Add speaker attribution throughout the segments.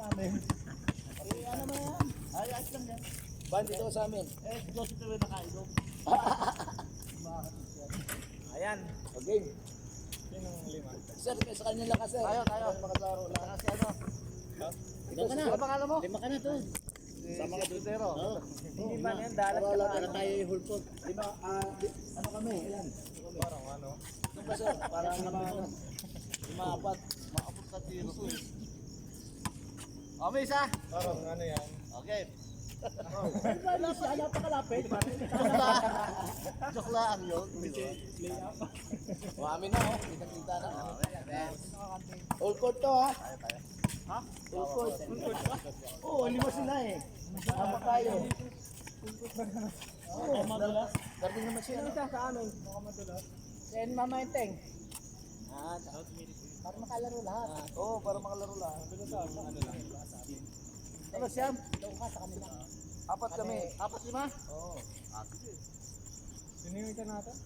Speaker 1: namin. Eh, ano mo yan? Ayos lang yan.
Speaker 2: Ban dito sa amin.
Speaker 1: Eh, Joseph na rin nakainom. Ayan.
Speaker 2: Okay.
Speaker 1: Sinong lima?
Speaker 2: Sir, sa kanya lang kasi.
Speaker 1: Tayo.
Speaker 2: Makaklaro lang.
Speaker 1: Kasi ano?
Speaker 2: Ikaw ka na.
Speaker 1: Ano pangalan mo?
Speaker 2: Lima ka na to.
Speaker 1: Sama ka dutero.
Speaker 2: Oo.
Speaker 1: Hindi ba yan? Dalat ka
Speaker 2: Para
Speaker 1: na.
Speaker 2: tayo hulpot. Lima, ano kami? Ilan?
Speaker 1: Parang ano?
Speaker 2: Ano ba sir? Para ano? Lima, apat.
Speaker 1: Maapot ka tiro ko eh. O, may isa.
Speaker 3: Parang ano yan?
Speaker 1: Okay.
Speaker 2: Napakalapit.
Speaker 1: Joke lang yun.
Speaker 2: Amin na oh. Kita na. All court to ha.
Speaker 1: Ha?
Speaker 2: All court. Oo, lima sila eh. Tama tayo. Oo, dating naman sila.
Speaker 1: Isa sa amin. Sen Mama Enteng. Para makalaro lahat.
Speaker 2: Oo, para makalaro lang.
Speaker 1: Ano siyam? Doon ka sa kanila.
Speaker 2: Apat kami.
Speaker 1: Apat lima?
Speaker 2: Oo.
Speaker 3: Sino yung ita natin?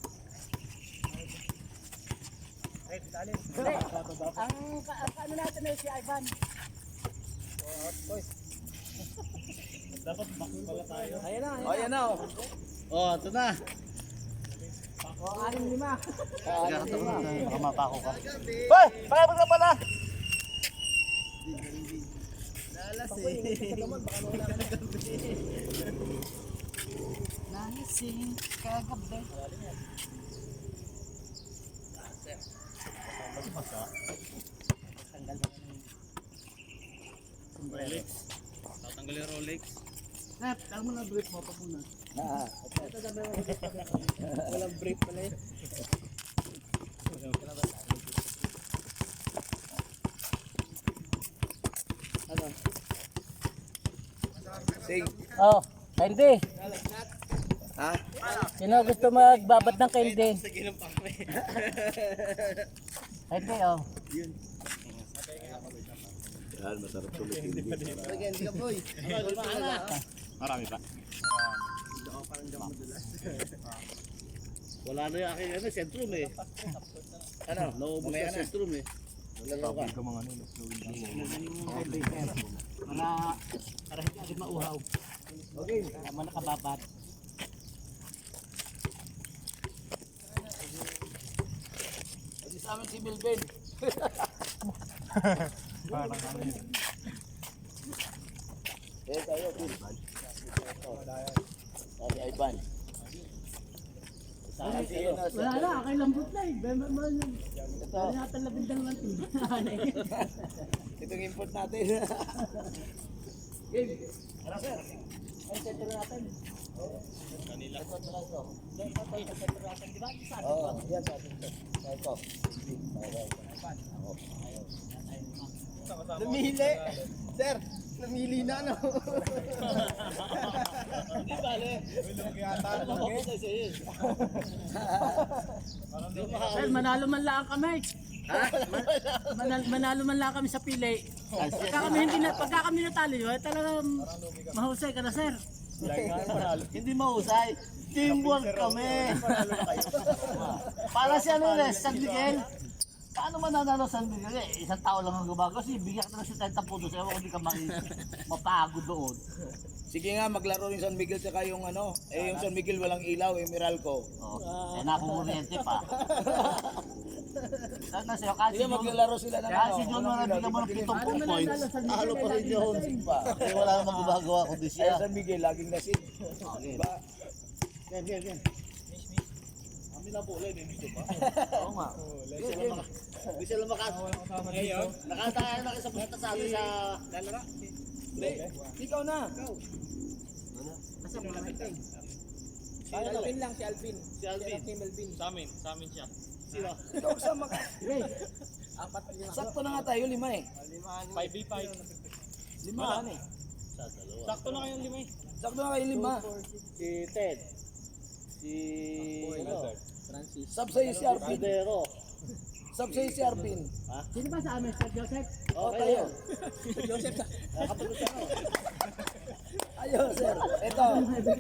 Speaker 1: Ay, dali. Ang ano natin ay si Ivan.
Speaker 3: Dapat back pala tayo.
Speaker 1: Ayan na.
Speaker 2: Oh, yan na oh.
Speaker 1: Oh, ito na. O, 6-5.
Speaker 2: Baka
Speaker 1: mapako ka. Hoy! Pakipag na pala!
Speaker 2: Lalas eh.
Speaker 1: Nahising kagabi.
Speaker 3: Rolex. Tatanggalin yung Rolex.
Speaker 1: Nap, alam mo na brief mo pa muna. Ito sabi mo. Walang brief pala yun. Ano?
Speaker 2: Sing.
Speaker 4: Oh, candy.
Speaker 2: Ha?
Speaker 4: Sino gusto magbabad ng candy? Candy, oh.
Speaker 2: Yan, masarap tuloy.
Speaker 1: Again, di ka boy.
Speaker 3: Marami pa.
Speaker 1: Wala na yung aking ano, sentrum eh. Ano? Naubos
Speaker 2: Mamaya
Speaker 1: na
Speaker 2: na.
Speaker 1: sentrum eh.
Speaker 3: Topic ko mga ano.
Speaker 4: Para hindi agad mauhaw.
Speaker 2: Okay.
Speaker 4: Tama nakababad.
Speaker 2: Hindi sa amin si Milben.
Speaker 3: Parang ano yun.
Speaker 2: Eh, tayo, Bill. Sabi Ivan.
Speaker 4: Wala na, kay lambot na eh.
Speaker 2: Ito,
Speaker 4: Natin labindang lang ito.
Speaker 2: itong import natin. Game. Ano sir?
Speaker 4: Ay, center natin.
Speaker 3: Kanila.
Speaker 4: Ito, center natin. Di ba? Sa atin
Speaker 2: Oo,
Speaker 4: ba?
Speaker 2: yan sa atin. Ito.
Speaker 1: Namili. Sir, namili na no.
Speaker 3: Hindi bale. Ulong yata.
Speaker 4: Sir, manalo man lang kami. Manalo man lang kami sa pili. Pagka kami natalo, talagang mahusay ka na, sir.
Speaker 1: Hindi mahusay. Teamwork kami. Para si ano rin, San Miguel. Paano mananalo San Miguel? Isang tao lang ang gumagawa. Kasi bigyan ka na si 30 puntos. Ewan ko hindi ka mapagod doon.
Speaker 2: Sige nga, maglaro yung San Miguel tsaka yung ano. Eh, yung San Miguel walang ilaw, eh, Meralco.
Speaker 1: Oh. Eh, nakukuryente pa. Sana sa'yo, kasi
Speaker 2: Sige, maglaro sila ng
Speaker 1: Kasi John, bigyan mo ng 7 points. Talo pa rin yun. Eh, wala namang gumagawa kundi
Speaker 2: Eh,
Speaker 1: siya.
Speaker 2: San Miguel, laging nasin.
Speaker 1: Okay.
Speaker 2: Diba?
Speaker 1: Yan.
Speaker 3: Kami na pula, hindi ko pa.
Speaker 1: Oo nga. Hindi sila
Speaker 3: Ngayon?
Speaker 1: nakataya na kayo sa buta sa amin sa
Speaker 3: Lalara.
Speaker 2: Hindi, ikaw na.
Speaker 4: Kasi malapit eh.
Speaker 1: Si Alvin lang, si Alvin.
Speaker 3: Si Alvin. Sa amin siya.
Speaker 1: Sino?
Speaker 2: Ikaw kasama ka.
Speaker 1: Apat lima.
Speaker 2: Sakto na nga tayo, 5 eh.
Speaker 3: 5v5.
Speaker 2: 5 ano eh.
Speaker 3: Sakto na kayong 5 eh.
Speaker 2: Sakto na kayo 5.
Speaker 1: Si Ted. Si ano?
Speaker 4: Francis.
Speaker 2: Sub sa'yo si Arvin.
Speaker 1: Aldero.
Speaker 2: Sub sa'yo si Arvin.
Speaker 4: Sino ba sa amin, Sir Joseph?
Speaker 2: O, tayo.
Speaker 1: Joseph. Nakapagod ako.
Speaker 2: Ayun, sir. Ito. Ito.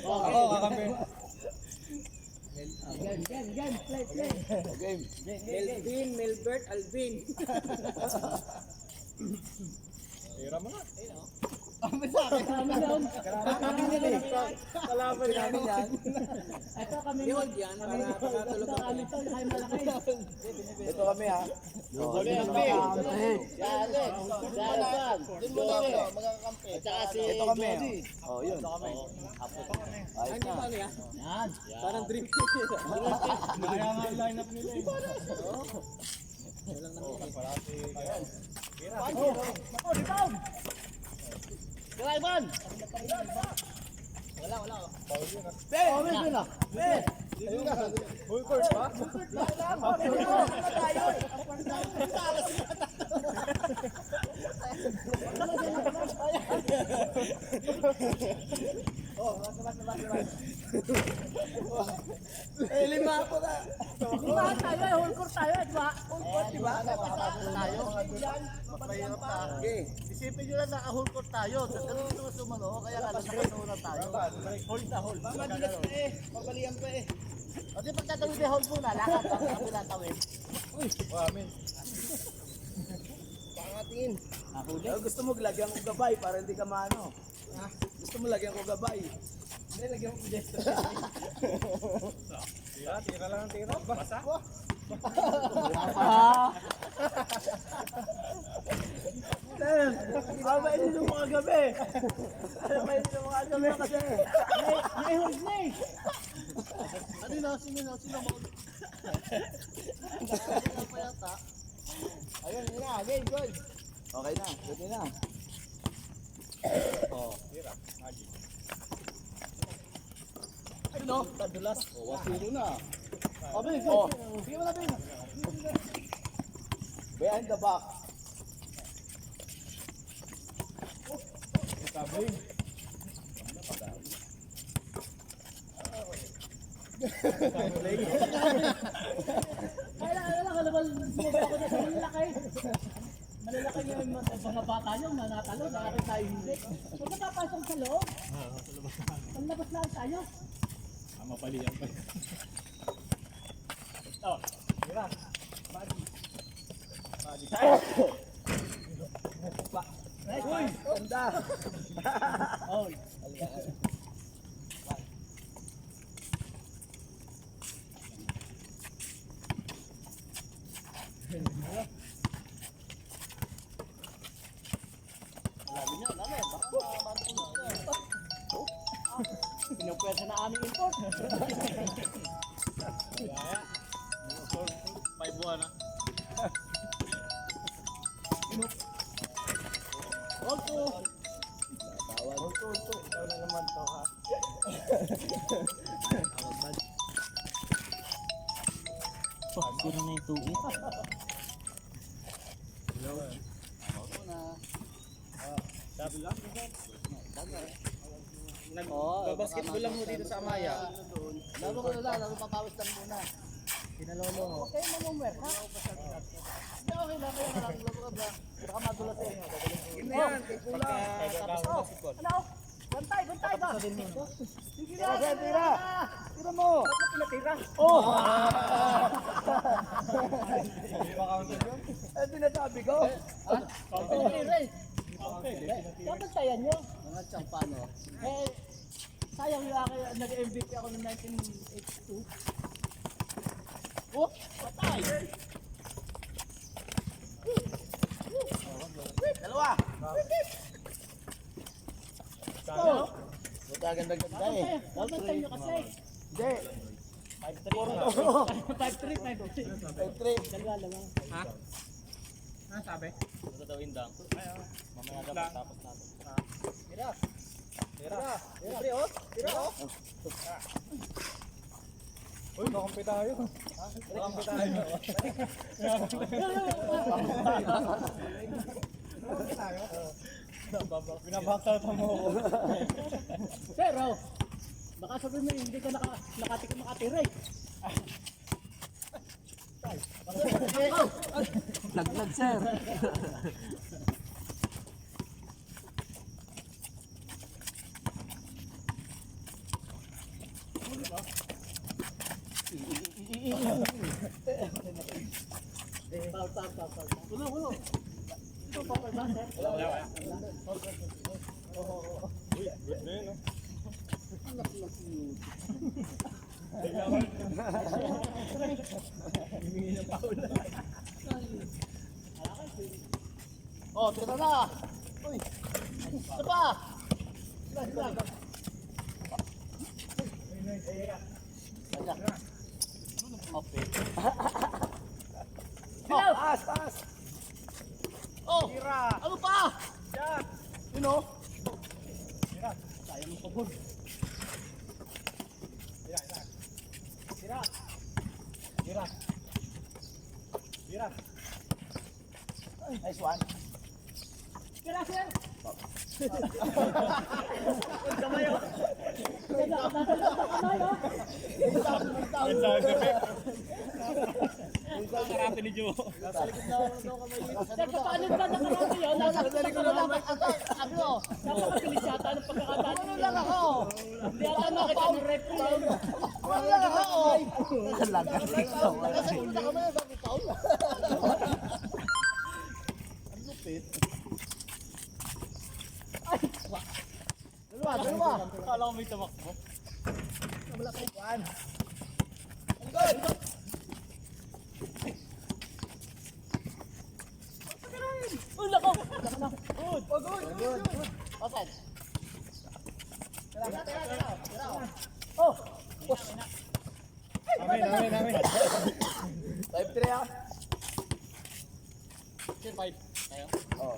Speaker 3: Ako, kakampi.
Speaker 2: Game.
Speaker 3: Melvin, Melbert, Alvin.
Speaker 2: Kalaban namin yan.
Speaker 4: Ito kami
Speaker 3: Yun, yan. Para
Speaker 4: ito kami to, kay malaki.
Speaker 2: Ito kami ha.
Speaker 1: Uli ang big. Si Alex. Si Alban. Doon mo kami. At saka si
Speaker 2: Ito kami.
Speaker 1: Jody.
Speaker 2: Oh, yun. Ayos na.
Speaker 3: ano yan?
Speaker 1: Yan.
Speaker 3: Parang dream.
Speaker 4: Kaya nga ang lineup nila eh.
Speaker 1: Kaya Ivan.
Speaker 2: Be! Be! Full court ba? Lima ako na.
Speaker 4: Limahan tayo eh, whole court tayo, di ba?
Speaker 2: Diba?
Speaker 1: Tayo.
Speaker 2: Okay.
Speaker 1: Isipin nyo lang naka-whole court tayo. Sa ganun naman sumano. Kaya alam na tayo. Hold na hold.
Speaker 2: Mabigat pa eh. Papalian pa eh.
Speaker 1: O di pagtatawid na hold muna. Lakad ang kapilang tawid.
Speaker 2: Pangatingin. Gusto mo lagyan ko gabay para hindi ka maano. Ha? Gusto mo lagyan ko gabay. Hindi, lagyan ko pedestrian. Tira lang ang tira. Basa? Sir, babayin nyo mga gabi. Babayin nyo mga gabi kasi.
Speaker 4: May hold na eh.
Speaker 1: Ano na? Sino mo? Ano pa yata?
Speaker 2: Ayun, yun na. Game, good. Okay na, pwede na.
Speaker 1: Ano? Tadulas. O, 1-0 na. Abi,
Speaker 2: Oh.
Speaker 1: sige mo na, Bin.
Speaker 2: Behind the back.
Speaker 4: Kailangan kalabal, sinabi ako na sa malalaki. Malalaki yung mga bata nyo, nanatalo, nakakit tayo hindi. Huwag na papasok sa loob. Paglabas lang tayo.
Speaker 2: Uy, ganda.
Speaker 4: Pinupwesa na aming import.
Speaker 3: 5 buwan na.
Speaker 2: Ikaw na naman to ha.
Speaker 4: Sino na yung tuwi?
Speaker 3: Nag-basketball lang mo dito sa Amaya.
Speaker 1: Lalo ko na lang, lalo papawis lang muna.
Speaker 2: Pinalolo mo.
Speaker 4: Kayo mamumwer, ha?
Speaker 1: Hindi, okay lang, kaya lang. Lalo ka ba? Baka madulas eh.
Speaker 2: Game na yan, kay Pula.
Speaker 4: Ano? Bantay ba? Sige na,
Speaker 2: Tira, tira. Tira mo.
Speaker 4: pinatira.
Speaker 2: Oh! Eh, sinasabi ko.
Speaker 4: Pinatira eh. Kabantayan nyo.
Speaker 1: Mga champano.
Speaker 4: Eh, sayang yung akin, nag-MVP ako noong 1982.
Speaker 1: Oh, patay!
Speaker 2: Dalawa.
Speaker 1: Buta ganda-ganda eh.
Speaker 4: Kabantayan nyo kasi.
Speaker 2: Hindi.
Speaker 4: 5-3, 5-3.
Speaker 2: 5-3.
Speaker 4: Dalawa lang.
Speaker 3: Ano sabi? Ito daw indang. Mamaya daw tapos natin.
Speaker 2: Tira. Libre, oh. Tira, oh. Uy, nakampi tayo. Nakampi tayo. Binabakal pa mo ako.
Speaker 4: Pero, baka sabihin mo hindi ka makatira eh.
Speaker 2: Laglag, sir.
Speaker 1: Oh, tira na. Uy. Ano pa? Okay.
Speaker 4: Hello!
Speaker 2: Pass, pass.
Speaker 1: Oh, ano pa? You know?
Speaker 3: Sayang mo pabor.
Speaker 2: Nice one.
Speaker 4: Kira, sir!
Speaker 3: Karate ni Joe.
Speaker 4: Sir, paano ba nakarami yun? Nasa likod na dapat.
Speaker 1: Sabi mo,
Speaker 4: Napakabilis yata ng pagkakataon.
Speaker 1: ano lang ako?
Speaker 4: Hindi yata nakita ng referee yun.
Speaker 1: Ano lang ako? Nasa ulo na kami, sabi taon. Ang lupit. Dalawa.
Speaker 3: Akala ko may tumakbo.
Speaker 4: Uy, lako!
Speaker 1: Open.
Speaker 4: Oh!
Speaker 3: Amin.
Speaker 2: 5-3 ah.
Speaker 3: Sir, 5. Tayo.
Speaker 2: Oo.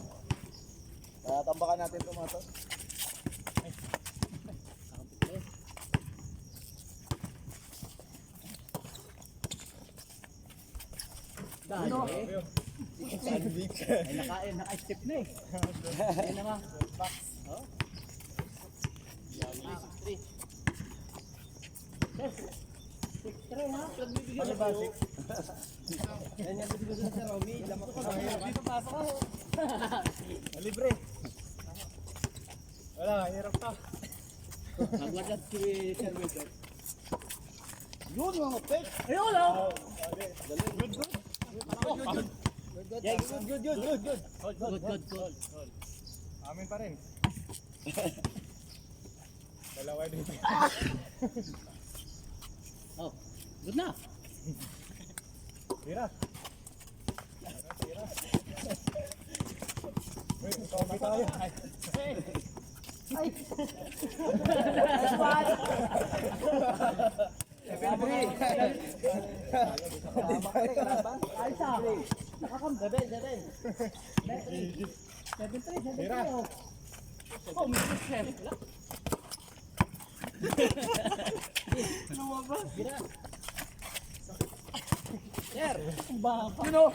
Speaker 2: Tambakan natin ito mga to.
Speaker 4: Dahil eh. Naka-step na eh. Ayun naman. Oh.
Speaker 1: Three.
Speaker 4: Sir, 6-3 ha? Nagbibigyan na kayo. Yan yung bibigyan sa Romy. Lamang ko na. Dito pasok ako.
Speaker 3: Libre. Wala, hirap pa.
Speaker 4: Nagwadat si Sir Wilson.
Speaker 1: Yun mga pek.
Speaker 4: Ayun oh!
Speaker 2: Yeah, good.
Speaker 4: Good.
Speaker 3: Amin pa rin. Dalawa dito.
Speaker 4: Oh, good na.
Speaker 3: Tira. Wait, coffee tayo.
Speaker 4: Ayos ah. Nakakam. 7-3.
Speaker 3: Tira.
Speaker 4: Oh, Mr. Chef. Gira. Sir, ang baba.
Speaker 1: You know?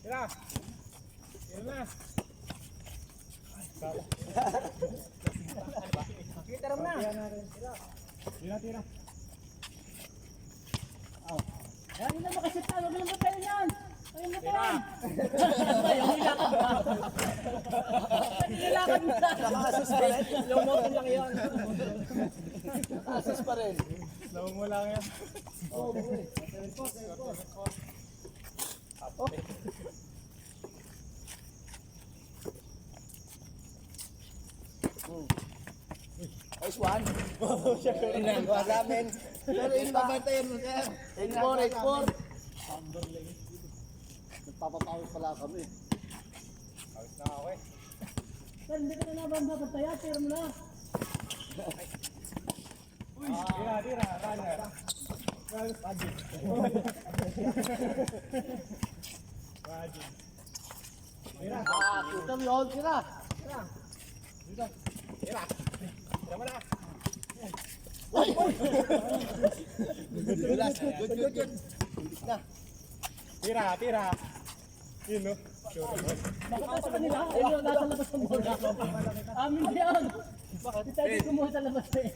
Speaker 3: Tira. Tira na.
Speaker 2: Kita na.
Speaker 3: Tira.
Speaker 4: Ayun na makasip tayo. Huwag naman tayo yan. Ayun na tayo. Ayun, nilakad ba? Nilakad na.
Speaker 2: Naka-assist pa rin.
Speaker 4: Yung motor lang yun.
Speaker 2: Naka-assist pa rin.
Speaker 3: Lawang mo lang yan.
Speaker 2: Nice one. Inagawa namin. Pero ipabantayan mo sir. 8-4.
Speaker 1: Nagpapapawis pala kami.
Speaker 3: Ayos na ako eh.
Speaker 4: Sir, hindi ka na naman mapataya. Tira mo na.
Speaker 3: Tira. Runner.
Speaker 1: Kita mo yun, tira.
Speaker 3: Tira mo na.
Speaker 2: Good.
Speaker 3: Tira. Yun no? Sure.
Speaker 4: Bakit sa kanila? Ayun, nasa labas ng bola. Amin yan. Bakit tayo kumuha sa labas eh?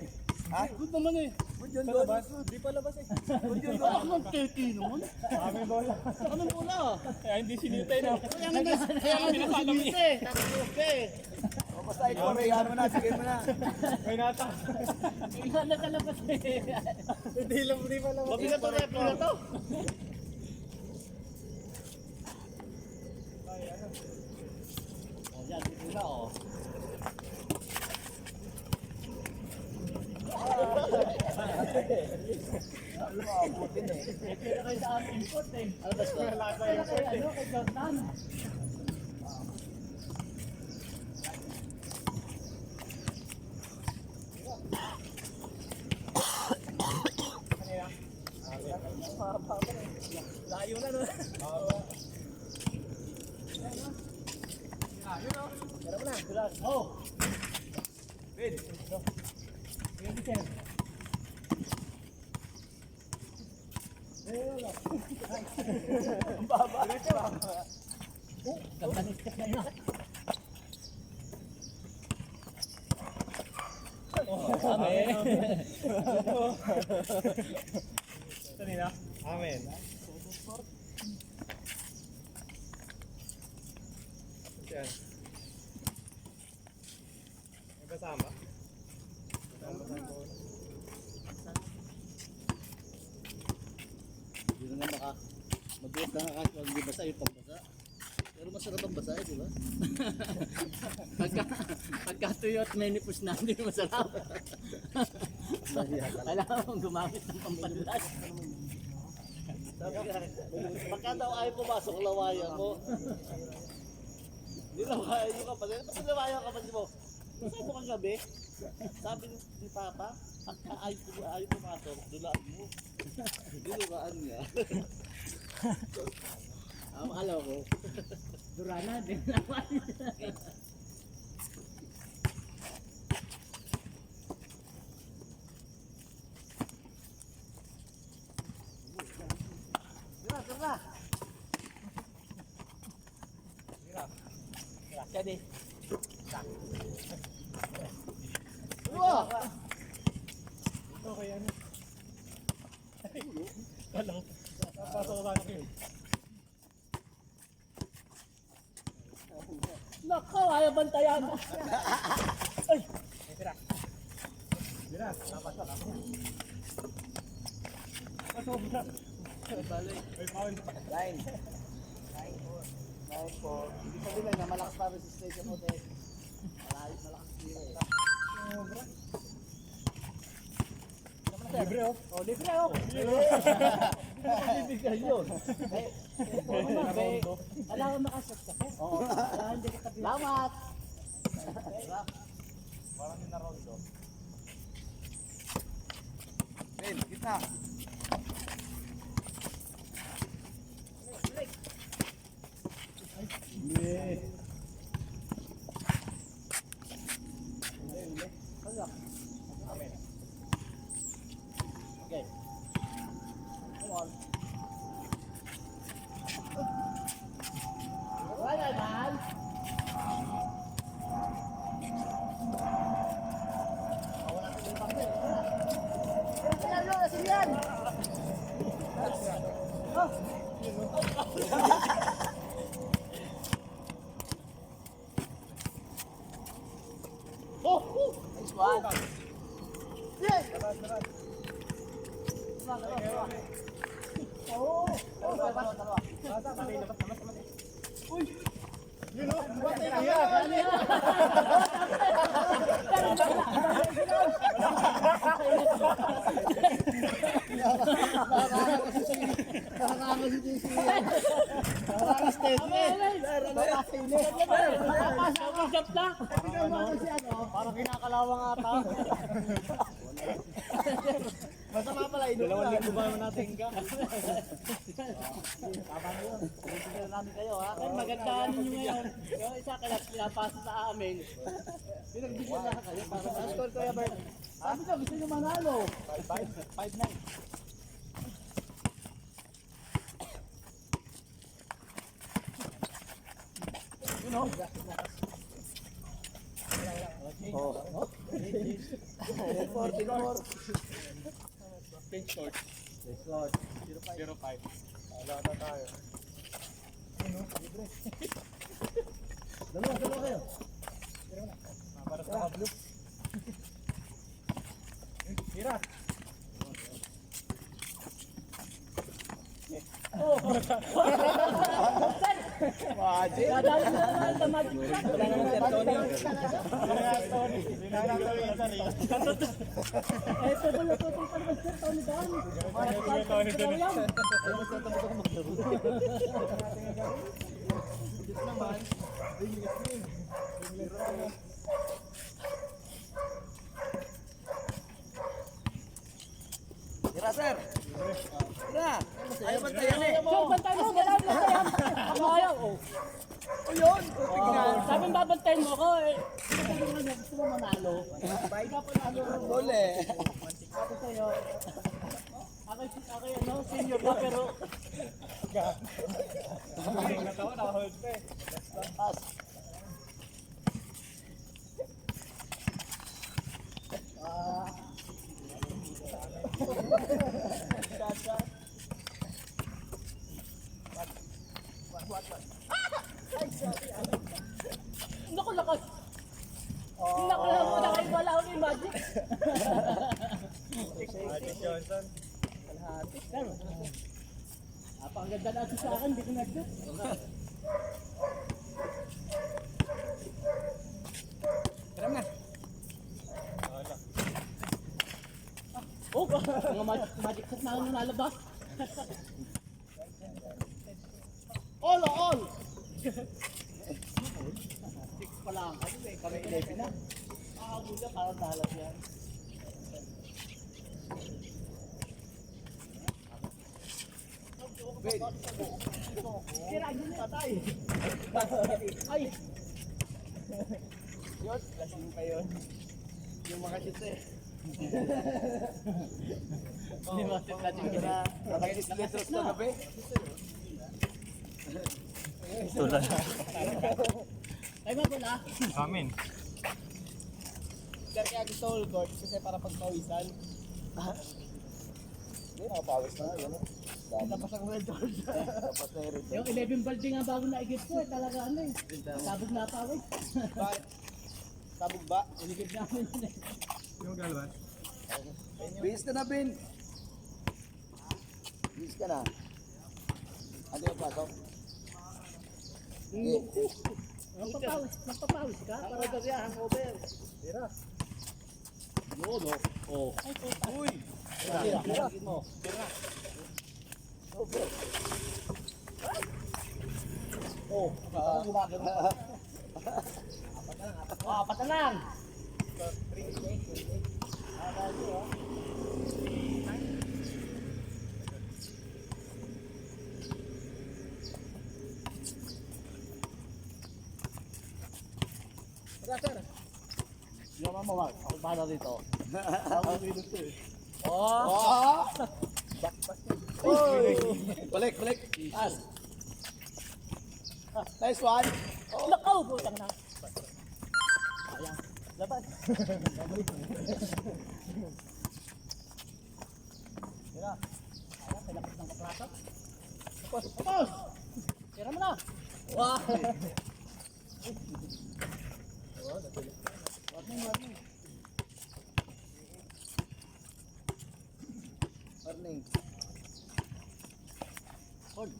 Speaker 1: Good naman eh.
Speaker 3: Sa labas? Di pa labas eh.
Speaker 1: Ako ng teki naman.
Speaker 3: Amin bola.
Speaker 1: Ano bola?
Speaker 3: Kaya hindi sinitay na.
Speaker 1: Kaya nga sinisi. Okay.
Speaker 2: Basta 8-4. Iyan mo na. Sige mo na.
Speaker 3: May nata.
Speaker 4: Ayun, nasa labas eh.
Speaker 3: Hindi pa labas.
Speaker 1: Mabigat ang rep na to.
Speaker 4: Kaya kayo sa aming import eh.
Speaker 1: Ano ba score?
Speaker 4: Kaya kayo ano, kay Jordan.
Speaker 3: Layo na no.
Speaker 4: Oh!
Speaker 3: Win.
Speaker 4: Ready, sir.
Speaker 2: Ang baba.
Speaker 4: Oh, ganda na yan.
Speaker 3: Amen. Kanina? Amen. Yan. May kasama?
Speaker 1: Hindi na nga mag-uot ka nga kahit wag di basa yung pambasa. Pero masarap ang basa di ba?
Speaker 4: Pagka tuyo at may nipos na, hindi masarap. Kailangan mong gumamit ng pampanlas.
Speaker 1: Sabi nga, pagka daw ayaw pumasok, lawayan mo. Hindi lawayan yung kapatid. Ba't lawayan ang kapatid mo? Saan mo kang gabi? Sabi ni Papa, pagka ayaw pumasok, dulaan mo. Dulaan niya.
Speaker 4: Ang akala ko, Durana, din naman.
Speaker 1: Tira, tira.
Speaker 3: Jadi.
Speaker 1: Uwa!
Speaker 3: Okay, ano? Alam. Pasok ko sana kayo.
Speaker 4: Nako, ayaw bantayan. Ay!
Speaker 3: Tira. Tira. Napasok. Pasok.
Speaker 1: Balik.
Speaker 3: Ay, foul.
Speaker 1: Line. 9-4. Ibig sabihin na malakas pa resistance mo din. Malakas din eh.
Speaker 3: Libre oh.
Speaker 4: Oh, libre oh.
Speaker 1: Bibigyan yun.
Speaker 4: Kailangan makasaksak.
Speaker 1: Oo.
Speaker 4: Kailangan hindi kita
Speaker 1: Salamat!
Speaker 3: Parang din na rondo. Ben, kita.
Speaker 1: Okay. Come on.
Speaker 4: Wala man.
Speaker 1: Ano, nasilihan! Oh! Nice one! Yes! Oh! Dalawa.
Speaker 3: Parang kinakalawang ata.
Speaker 1: Masama pala, ino
Speaker 3: 2 linggo ba natin ka?
Speaker 1: Tama na yun. Pinipigyan namin kayo, ha?
Speaker 4: Ay, magandaan ninyo ngayon. Yung isa kaya pinapasa sa amin.
Speaker 1: Pinagbigyan na kayo para sa
Speaker 4: Score ko yan, Bert. Sabi ko, gusto nyo manalo.
Speaker 3: 5-9.
Speaker 1: Oh.
Speaker 3: 44. Pink short. 0-5. Wala na tayo.
Speaker 1: Dalawa kayo.
Speaker 3: Para sa blue. Tira.
Speaker 4: Oh!
Speaker 2: Magic.
Speaker 4: Dadali na naman sa magic shot.
Speaker 2: Wala naman si Antonio.
Speaker 4: Eh, tutol pa naman Sir Tony Dan. Tony Dan.
Speaker 2: Tira, sir. Tira. Ayaw ba tayo eh?
Speaker 4: Sir, bantay mo. Kailangan mo tayo. Ako ayaw. Oh.
Speaker 2: O yun.
Speaker 4: Sabi babantayin mo ako eh. Gusto mo manalo. Bahay ka panalo.
Speaker 2: Gole.
Speaker 4: Ako sa'yo. Ako ano, senior ka pero naku lakas. Naku lang mo na kayo wala ako yung magic.
Speaker 3: Magic Johnson.
Speaker 4: Pero, ang ganda na sa akin, hindi ko nag-shoot.
Speaker 2: Tira na.
Speaker 4: Oh, mga magic shot na ako nalabas. All. Six pa lang. Kami 11 na. Buga parang dalas yan. Tira, yun patay. Ay!
Speaker 2: Yun, lasing pa yun. Yung mga shoot eh.
Speaker 4: Hindi mo set natin kina.
Speaker 2: Nakakis litros na gabi.
Speaker 3: Tulad.
Speaker 4: Ay, mabula.
Speaker 3: Amin.
Speaker 2: Sir, kaya gusto ko court kasi para pagpawisan. Hindi, nakapawis na. Gano'n. Tapos ang red door. Tapos na yung red door.
Speaker 4: Yung 11 balde nga bago naigit ko eh, talaga ano eh. Sabog na pawis.
Speaker 2: Bakit? Sabog ba?
Speaker 4: Iligid namin yun eh.
Speaker 3: Yung galwan.
Speaker 2: Bihis ka na, Ben. Bihis ka na. Ano yung pasok?
Speaker 4: Magpapawis ka?
Speaker 1: Para kasi hangover.
Speaker 2: Tira.
Speaker 1: Yun, oh.
Speaker 2: Uy!
Speaker 1: Tira, tira mo. Oh, parang gumagano. Apat na lang.
Speaker 2: Tira, sir.
Speaker 1: Yung mamawag, ako bahala dito. Ako minute to eh.
Speaker 2: Oh! Uy! Balik. As. Nice one.
Speaker 4: Nakaw, putang na.
Speaker 1: Laban.
Speaker 4: Tira. Ayan, kailangan ng kaplato. Tapos! Tira mo na.
Speaker 2: Wow! Warning.
Speaker 1: Hold.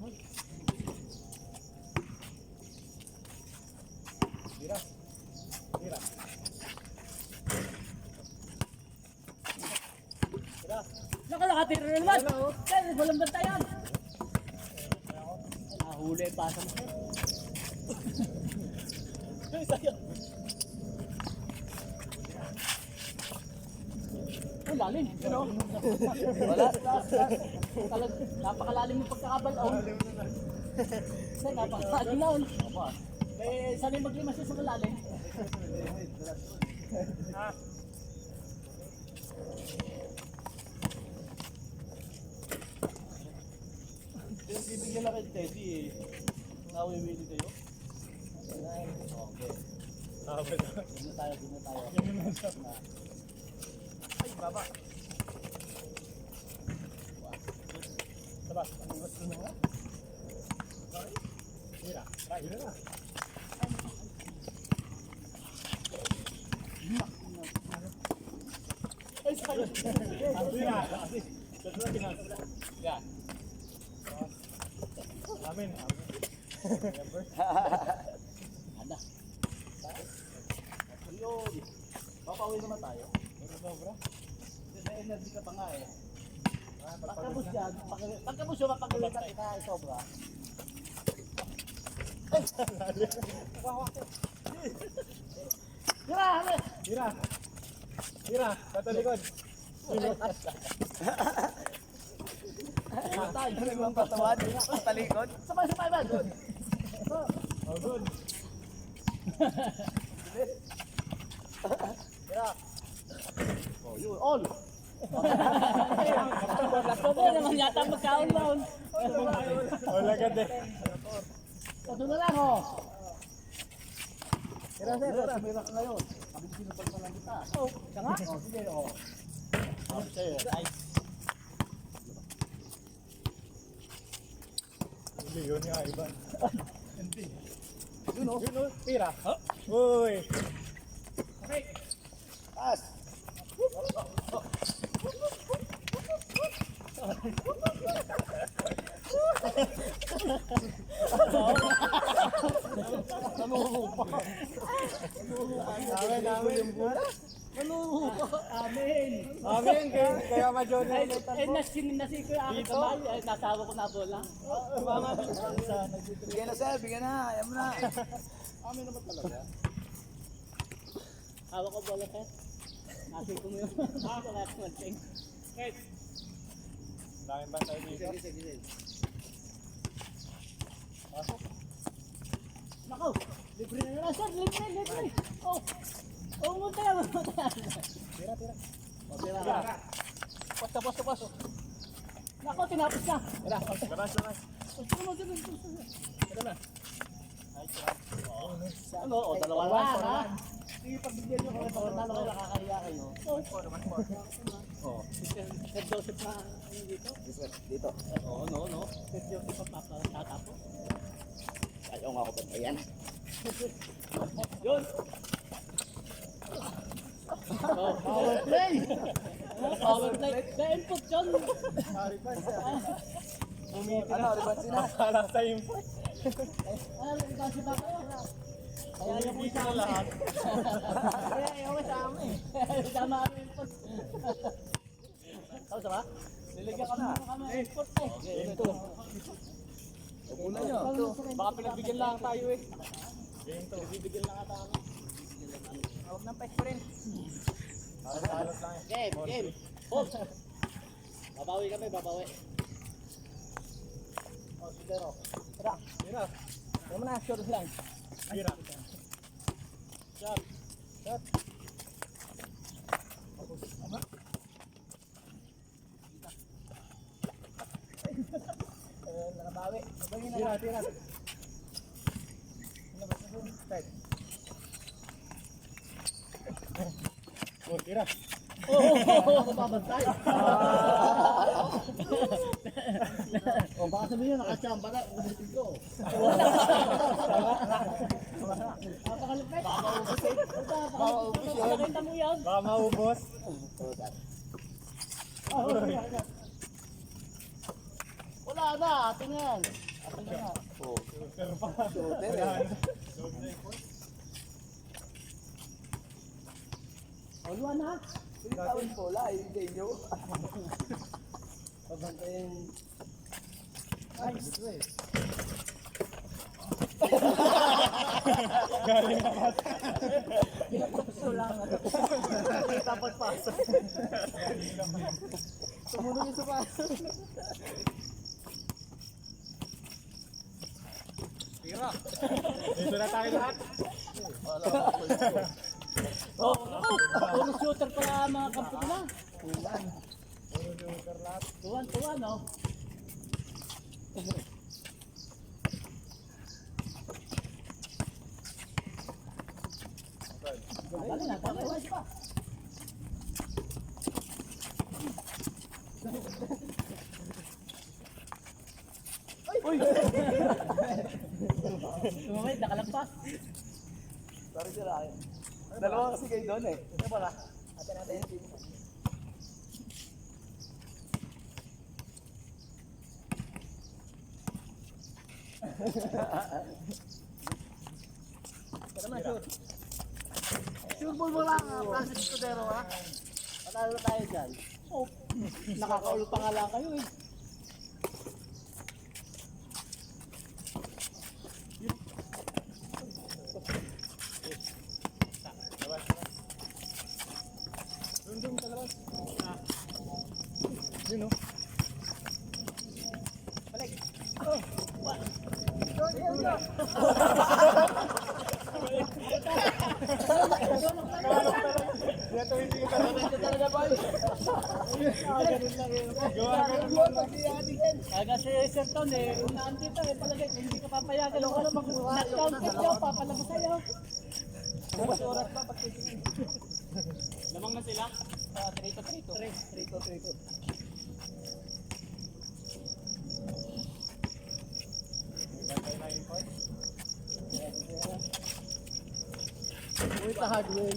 Speaker 4: Nakalakatira na naman. Kaya, walang bantayan. Nahuli pa sa mga. Ang lalim. Pero,
Speaker 2: Wala.
Speaker 4: napakalalim yung pagkakabalaw. Napakalalim. Eh, sanay maglima siya sa malalim.
Speaker 1: Yung bibigyan na kay Teddy eh. Nawimili kayo? Okay. Doon na tayo.
Speaker 3: Ay, baba. Sabas, ang gusto mo? Tira. Tira na.
Speaker 1: Ay, sayang.
Speaker 3: Tira. Yan. Amin.
Speaker 1: Ada. Yun. Papauwi naman tayo. Sobra. May energy ka pa nga eh. Pagkabos yan, pagkabos yun, mapagalitan kita ay sobra. Tira, hali!
Speaker 3: Tira, tatalikod.
Speaker 1: Matay.
Speaker 2: Ano yung patawad? Talikod?
Speaker 1: Sabay, man.
Speaker 3: Oh, good.
Speaker 1: Oh, yun, all.
Speaker 4: Ako naman yata magkaon-laon.
Speaker 3: Wala ka din.
Speaker 1: Ito na lang, oh. Tira, sumira ka ngayon. Sabi ko sinupal pa lang kita.
Speaker 4: Oh, siya nga.
Speaker 1: Oh, sige, oh. Okay, nice.
Speaker 3: Hindi, yun nga, Ivan.
Speaker 1: Yun, oh.
Speaker 3: Yun, oh, tira. Uy.
Speaker 1: Taas.
Speaker 3: Dami yung buwan.
Speaker 4: Amen.
Speaker 3: Amen, kaya ma-journal.
Speaker 4: Nasi ko yung aking kamay. Nasawa ko na bola.
Speaker 2: Bigyan na sir, bigyan na. Ayaw mo na.
Speaker 1: Amin naman talaga.
Speaker 4: Hawak ko bola, sir. Nasi ko mo yung wala ko mag-cheng.
Speaker 3: Daming bantay dito.
Speaker 4: Nako, libre na lang, sir. Libre. Oh, munta yan.
Speaker 3: Tira. Pas.
Speaker 4: Nako, tinapos na.
Speaker 3: Labas.
Speaker 4: Gusto mo, sir.
Speaker 1: Ano, o, dalawa lang, ha? Sige, pagbigyan nyo kayo, pag dalawa nakakahiya kayo.
Speaker 4: Oh, Sir Joseph na dito.
Speaker 2: Dito.
Speaker 1: Oo, no.
Speaker 4: Sir Joseph pa tatapos.
Speaker 1: Ayaw nga ako ba? Ayan.
Speaker 4: Yun.
Speaker 1: Oh, power play!
Speaker 4: Power play. The input, John.
Speaker 2: Ano, ribansin na.
Speaker 3: Para sa input.
Speaker 4: Ano, kasi ba kayo? Kaya yung
Speaker 3: Dito na lahat.
Speaker 4: Kaya yung sa amin. Sama ang input.
Speaker 1: Tapos ba?
Speaker 4: Niligyan ka na. Kami input eh.
Speaker 1: Ito.
Speaker 2: Una nyo.
Speaker 4: Baka pinagbigyan lang tayo eh.
Speaker 1: Bibigyan lang ata kami.
Speaker 4: Huwag nang pa rin.
Speaker 3: Halos lang yan.
Speaker 1: Game. Hold. Babawi kami. Oh, siguro.
Speaker 3: Tira.
Speaker 4: Huwag mo na, sure lang.
Speaker 3: Tira. Shot.
Speaker 4: Nakabawi.
Speaker 3: Tira. Start. Oh, tira.
Speaker 1: Ako babantay. O, baka sabihin nakachamba na. Ulitin ko.
Speaker 4: Napakalupit.
Speaker 1: Maubos eh.
Speaker 4: Nakakita mo yan.
Speaker 3: Baka maubos.
Speaker 1: Wala na. Atin na yan.
Speaker 3: Pero pa.
Speaker 4: Uluan na.
Speaker 2: Tawin po, lahat. Hindi nyo.
Speaker 1: Pabantayin.
Speaker 3: Galing na pa.
Speaker 1: Dapat pasok. Sumunod yung supa.
Speaker 3: Tira. Dito na tayo lahat.
Speaker 4: Puro shooter pala mga kampo na.
Speaker 3: Puro joker lahat.
Speaker 4: Tuwan, no? Dali na.
Speaker 1: Uy!
Speaker 4: Tumamay, nakalampas.
Speaker 2: Sorry sir, akin. Dalawa kasi kayo doon eh.
Speaker 1: Ito pala.
Speaker 2: Natin.
Speaker 1: Sure ball mo lang, Francis Escudero ha. Panalo na tayo dyan.
Speaker 4: Oh, nakakaulo pa nga lang kayo eh. Kaya si Sir Ton eh, unaan dito eh, palagay kung hindi ka papayagan. Knockdown sa'yo, papalabas sa'yo. Oras pa pag titingin.
Speaker 3: Lamang na sila.
Speaker 4: Trito.
Speaker 1: Wait, the hard way.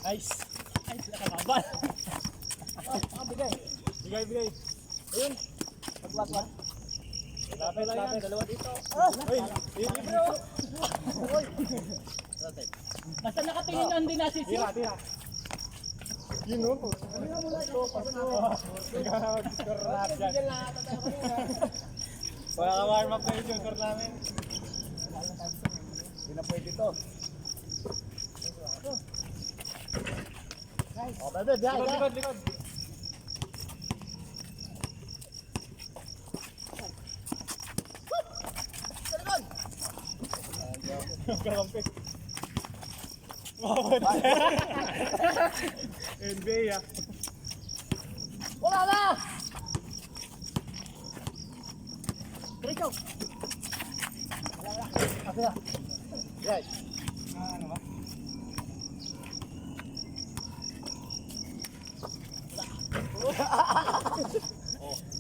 Speaker 3: Nice. Ay, sila kababal.
Speaker 1: Bigay.
Speaker 3: Bigay. Ayun.
Speaker 1: Pagwaswan.
Speaker 3: Lapit. Dalawa dito.
Speaker 1: Uy,
Speaker 3: Bro.
Speaker 4: Basta nakatingin na hindi nasisi.
Speaker 3: Tira. Yun o. Mag-score lahat dyan. Wala ka warm up na yung score namin.
Speaker 1: hindi na pwede to. Oh, bebe, biyahe ka.
Speaker 3: Likod. Kalampi. Mawad. NBA ah.
Speaker 1: Wala na! Diretso! Kasi na. Yes.
Speaker 3: Ano ba?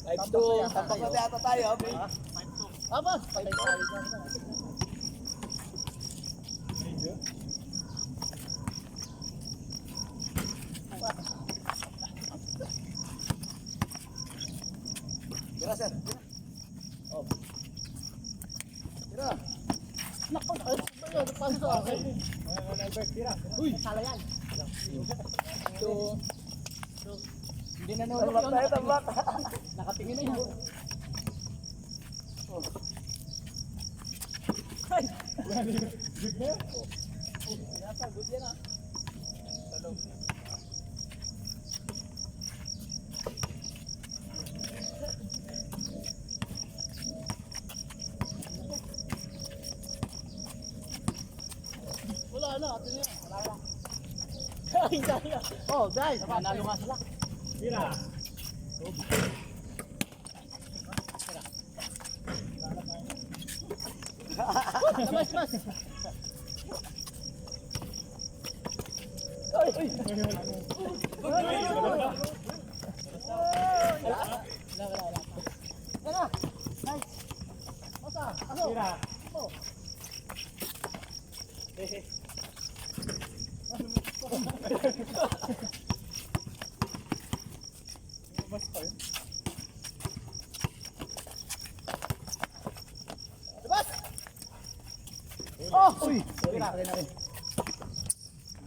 Speaker 2: Like to, tapak na yata tayo.
Speaker 1: Tama.
Speaker 2: Tira, sir.
Speaker 1: Tira. Naku, ay, pasok sa akin. Uy, sala yan.
Speaker 4: Hindi na nulog yun.
Speaker 2: Tambak.
Speaker 4: Nakatingin na yun.
Speaker 1: Wala na, atin na. Ay, dahil. Oh, guys,
Speaker 4: Nanalo nga sila.
Speaker 3: Tira.
Speaker 1: mas. Wala. Nice. Masa, ano?
Speaker 3: Tira.
Speaker 1: Oh.
Speaker 3: Mas pa yun.
Speaker 1: Labas! Oh! Uy! Tira rin na rin.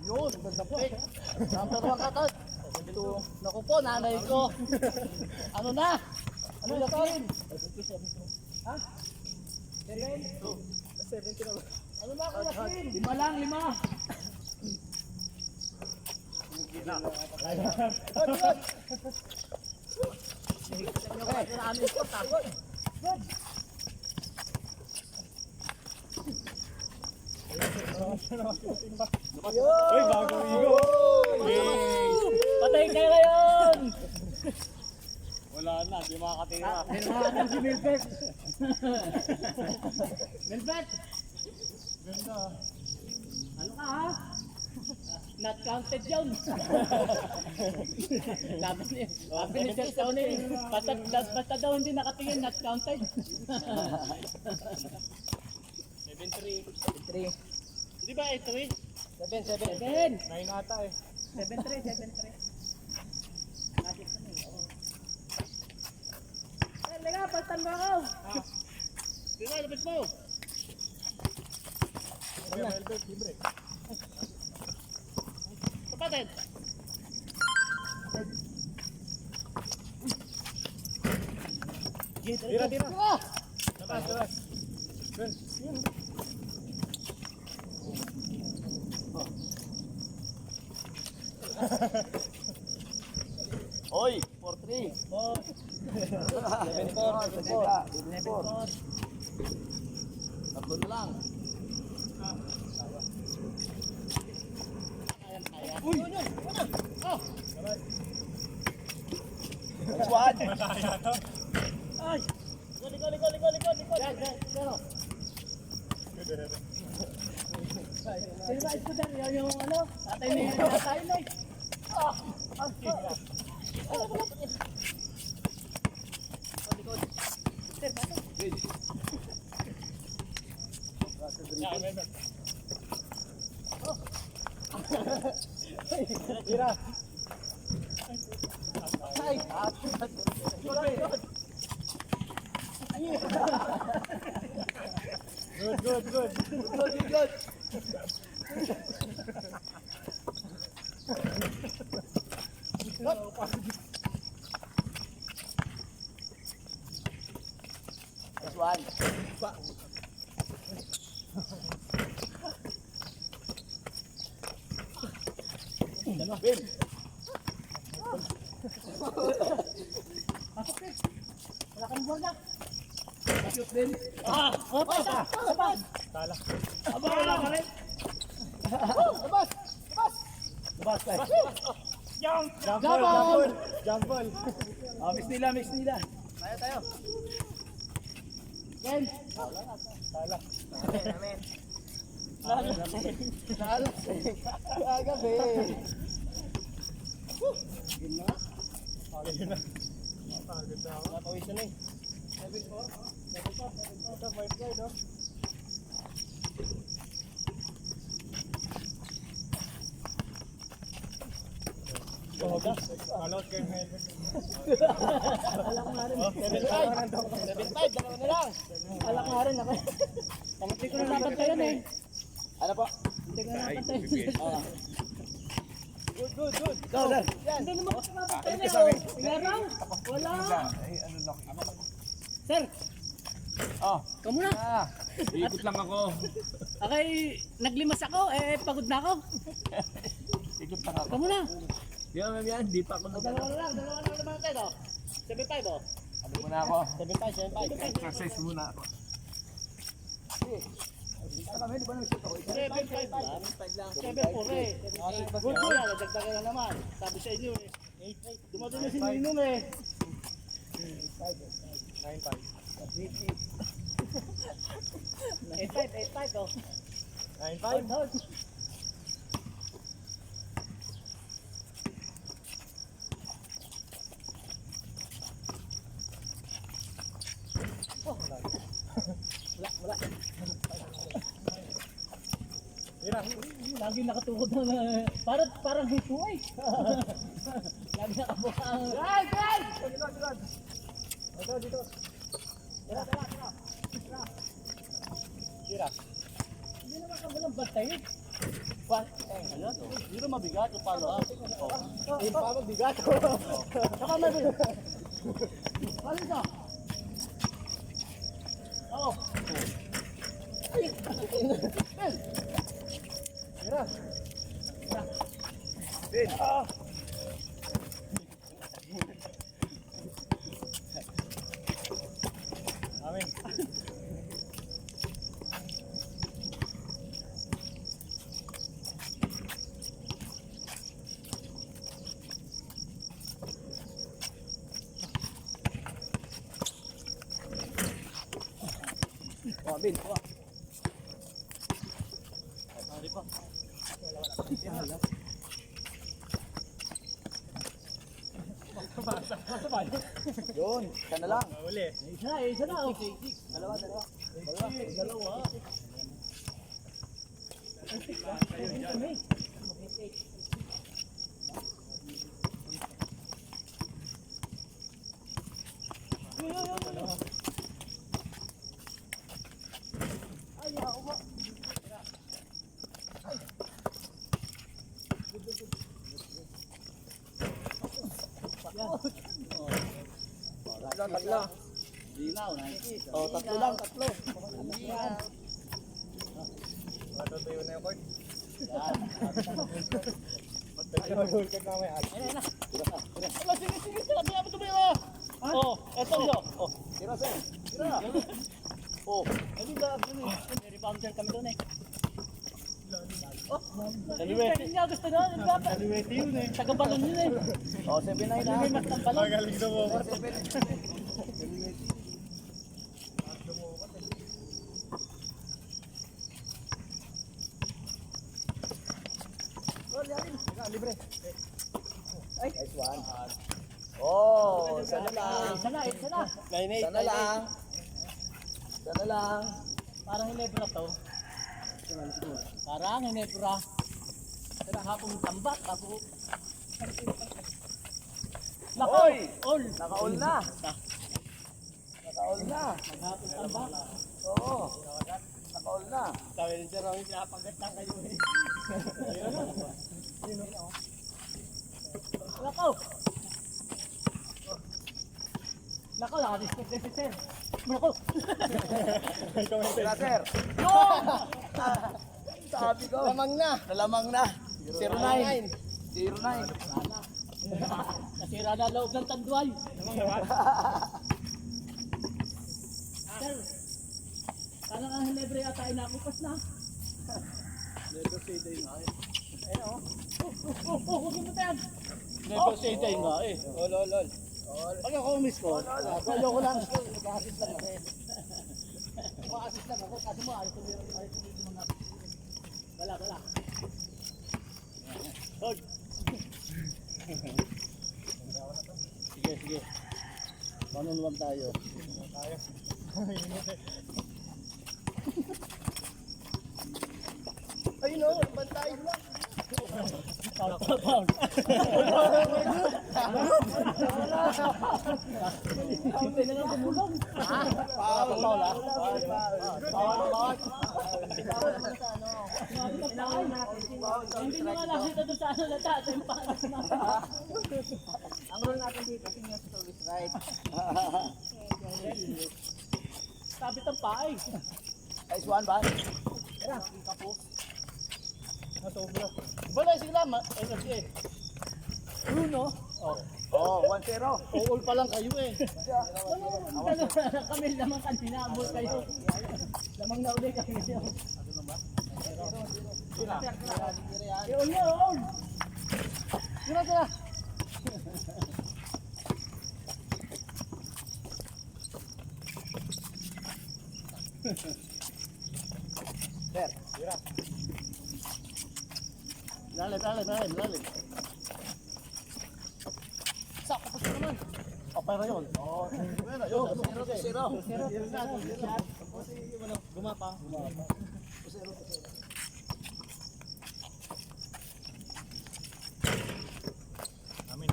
Speaker 1: Yun, ganda po. Number 1 ka, Todd. Naku po, nanay ko. Ano na? Ano yakin? Ha?
Speaker 2: 70 na ba?
Speaker 1: Ano na ako yakin?
Speaker 4: 5 lang, 5.
Speaker 1: Namin ko, takot. Good.
Speaker 3: Uy, bagong igo.
Speaker 4: Patay kayo ngayon!
Speaker 3: Wala na, di makakatira.
Speaker 4: Nilmahan si Milbert. Milbert!
Speaker 3: Ganda.
Speaker 4: Ano ka ha? Not counted yun. Sabi ni Sir Tony, basta daw hindi nakatingin, not counted.
Speaker 3: 7-3.
Speaker 2: 3.
Speaker 1: Di ba 8-3?
Speaker 4: 7.
Speaker 3: 9 ata eh.
Speaker 4: 7-3. Nakit na eh. Oo. Liga, pagtan mo ako.
Speaker 1: Di ba, lapit mo.
Speaker 3: Kuya Melbert, libre.
Speaker 1: Kapatid.
Speaker 3: Tira. Labas. Good.
Speaker 1: Oy, 4-3.
Speaker 2: 7-4.
Speaker 1: Tatlo na lang.
Speaker 2: Next one.
Speaker 3: Masaya to.
Speaker 4: Ay!
Speaker 1: Likod. Zero.
Speaker 4: Sino ba ito dyan? Yung ano? Tatay ni tatay na eh.
Speaker 3: Yeah, Melbert. Tira. Good.
Speaker 2: Next one. Bin.
Speaker 4: Wala kang buwag.
Speaker 3: Tala.
Speaker 2: Labas tayo.
Speaker 3: Jump ball.
Speaker 2: Mix nila. Tayo.
Speaker 4: Game.
Speaker 3: Tala.
Speaker 2: Kagabi.
Speaker 3: Okay na. Pagod na ako.
Speaker 2: Napawisan na eh.
Speaker 3: 7-4. 5 guard, oh. Malot kay Melbert.
Speaker 4: Alam ko nga rin.
Speaker 2: 7-5. Dalawa na lang.
Speaker 4: Alam ko nga rin ako. Hindi ko na napantayan eh.
Speaker 2: Ano po?
Speaker 4: Hindi ko na napantayan.
Speaker 2: Good. Go, sir.
Speaker 4: Hindi naman ko napantayan eh.
Speaker 2: sa akin.
Speaker 4: Meron? Wala.
Speaker 2: Ay, ano lang.
Speaker 4: Sir,
Speaker 2: Oh.
Speaker 4: kamu na.
Speaker 3: Ikot lang ako.
Speaker 4: Okay, naglimas ako. Pagod na ako.
Speaker 2: Ikot lang ako.
Speaker 4: Kamu na.
Speaker 3: Di ba yan? Di pa ako
Speaker 1: Dalawa na lang naman tayo. 7-5 oh.
Speaker 2: Ano muna ako?
Speaker 1: 7-5.
Speaker 2: Exercise muna ako. Kami, di ba nag-shoot ako?
Speaker 1: 7-5 lang. 7-4 eh. Good boy, nagdagdagan na naman. Sabi sa inyo eh. Dumating na si Ninong eh.
Speaker 3: 9-5.
Speaker 4: 8-5 oh.
Speaker 3: 9-5. Tira.
Speaker 4: Lagi nakatukod ng parang hito eh. Lagi nakabukang.
Speaker 3: Dito. Tira.
Speaker 4: Hindi naman ka walang bantay eh.
Speaker 1: Ano to? Hindi na mabigat yung follow up.
Speaker 3: Yung pa magbigat.
Speaker 1: Saka may Palis na. Oo.
Speaker 3: Tira.
Speaker 2: Bin.
Speaker 3: Amin.
Speaker 2: Oh, Bin.
Speaker 1: Sorry pa.
Speaker 2: Yun. Isa na lang.
Speaker 3: Uli.
Speaker 4: Isa na oh.
Speaker 2: Dalawa. Tatlo.
Speaker 1: Linaw, nakikita.
Speaker 2: Oh, tatlo lang, tatlo.
Speaker 3: Matutuyo na yung court.
Speaker 1: Yan.
Speaker 3: Mag-hulk ka na may alak.
Speaker 1: Ala, sige, sige, sige. Kaya mo tumayo. Oh, eto yo. Oh,
Speaker 2: Tira, sir.
Speaker 1: tira. Oh, hindi ba? May rebounder kami doon eh. Oh, daliwete. Hindi gusto na. Daliwete yun eh. Taga-balon yun eh.
Speaker 2: Oh, 7-9 na.
Speaker 1: May mas ng balon.
Speaker 3: Magaling na mo.
Speaker 2: Libre. Nice one. Oh, sana lang.
Speaker 1: Sana, sana.
Speaker 2: Sana lang. Sana lang.
Speaker 1: Parang hinebra to. Parang hinebra. Kaya hapong tambak, ako.
Speaker 2: Oy!
Speaker 1: All.
Speaker 2: Naka-all na. Naka-all na.
Speaker 1: Hapong tambak.
Speaker 2: Oo. Naka-all na.
Speaker 1: Sabi ni Sir Romy, pinapagat lang kayo eh. Lakaw! Lakaw, nakadiscount din si Sir. Lakaw!
Speaker 2: Tira, sir. Sabi ko. Lamang na. Nalamang na. 09. 09.
Speaker 1: Nasira na loob ng tanduay. Sir, parang ang Hinebre ata ay nakupas na. Negotiate nga eh. Ayun o. Huwag mo tayo. Negotiate nga eh.
Speaker 2: Lol.
Speaker 1: Pag ako miss ko, ayoko lang. Mag-assist lang ako. Mag-assist lang ako. Kasi mo, ayos ko mga... Wala. Hold. Sige. Manunwag tayo.
Speaker 2: Ayun o, bantay.
Speaker 1: Pound. Hindi na lang tumulong. Paul. Hindi na nga nakita doon sa ano na tatay.
Speaker 2: Ang rule natin dito, senior service right.
Speaker 1: Sabit ang paay.
Speaker 2: Nice one, ba?
Speaker 1: Wala sila. Sige. Bruno.
Speaker 2: Oh, 1-0.
Speaker 1: All pa lang kayo eh. Kami lamang kanina. Abol kayo. Lamang na ulit kami. All na, all. Tira.
Speaker 2: Sir, tira.
Speaker 1: Lalim. Sakto pa siya naman. Pero yun. Zero. Gumapa.
Speaker 3: Amin.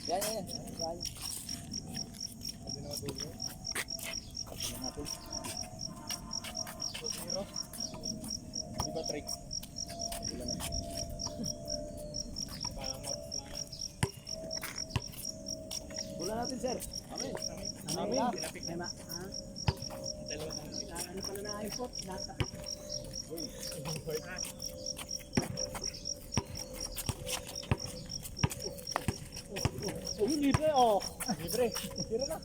Speaker 2: Yan.
Speaker 3: Di ba trick? Parang
Speaker 2: Bula natin, sir.
Speaker 1: Amin.
Speaker 3: dalawa na lang.
Speaker 1: Ano pala na-ipot? Libre oh. Libre. Tira na.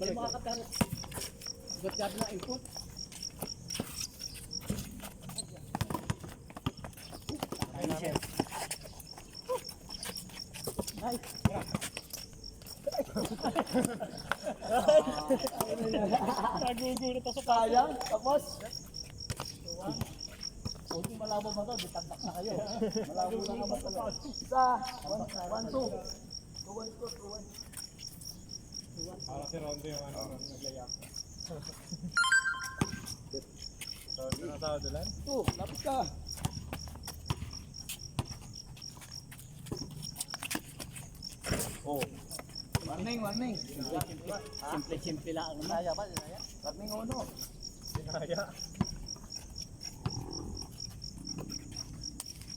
Speaker 1: Balik mga katarot. Ba't gabi na input?
Speaker 3: Nagugulat ako sa
Speaker 2: Sayang. Tapos.
Speaker 4: malabo mo to, ditagdak na kayo.
Speaker 2: Malabo na naman talaga. Isa, 1, 2. 2-1 score, 2-1.
Speaker 3: Para si Rondo yung ano, naglayak. Rondo na sa Dulan?
Speaker 2: 2, lapit ka. Oh. Warning.
Speaker 4: Simple lang.
Speaker 1: Naya ba? Naya?
Speaker 2: Warning uno.
Speaker 3: Sinaya.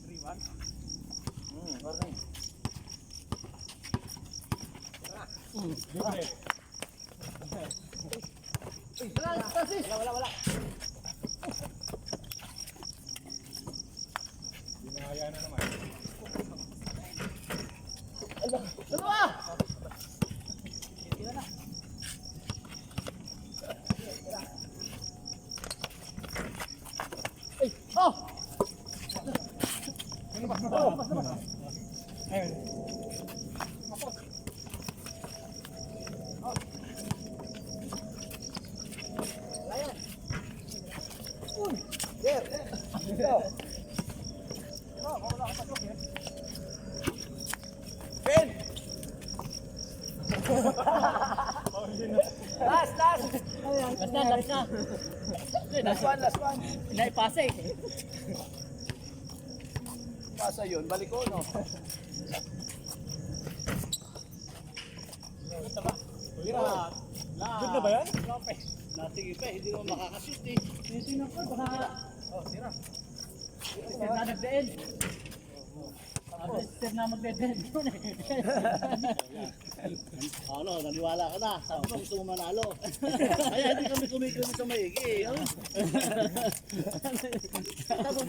Speaker 2: 3-1. Warning.
Speaker 3: Libre.
Speaker 2: Wala.
Speaker 3: Sinaya na naman. Ayun.
Speaker 2: There. Go. Ben. Last.
Speaker 4: Last na.
Speaker 2: Last one.
Speaker 4: Naipasa eh.
Speaker 2: Pasa yun, balik ko, no?
Speaker 3: Good na ba yan?
Speaker 1: Nasige pa, hindi mo makakashoot eh.
Speaker 4: Tinitingnan ko, baka
Speaker 2: Oh, tira.
Speaker 4: Sir na nagdeen. Sir na magdeen.
Speaker 1: Ano, naniwala ka na. Sabi ko gusto mo manalo. Kaya hindi kami kumikilom sa maigi. Tapos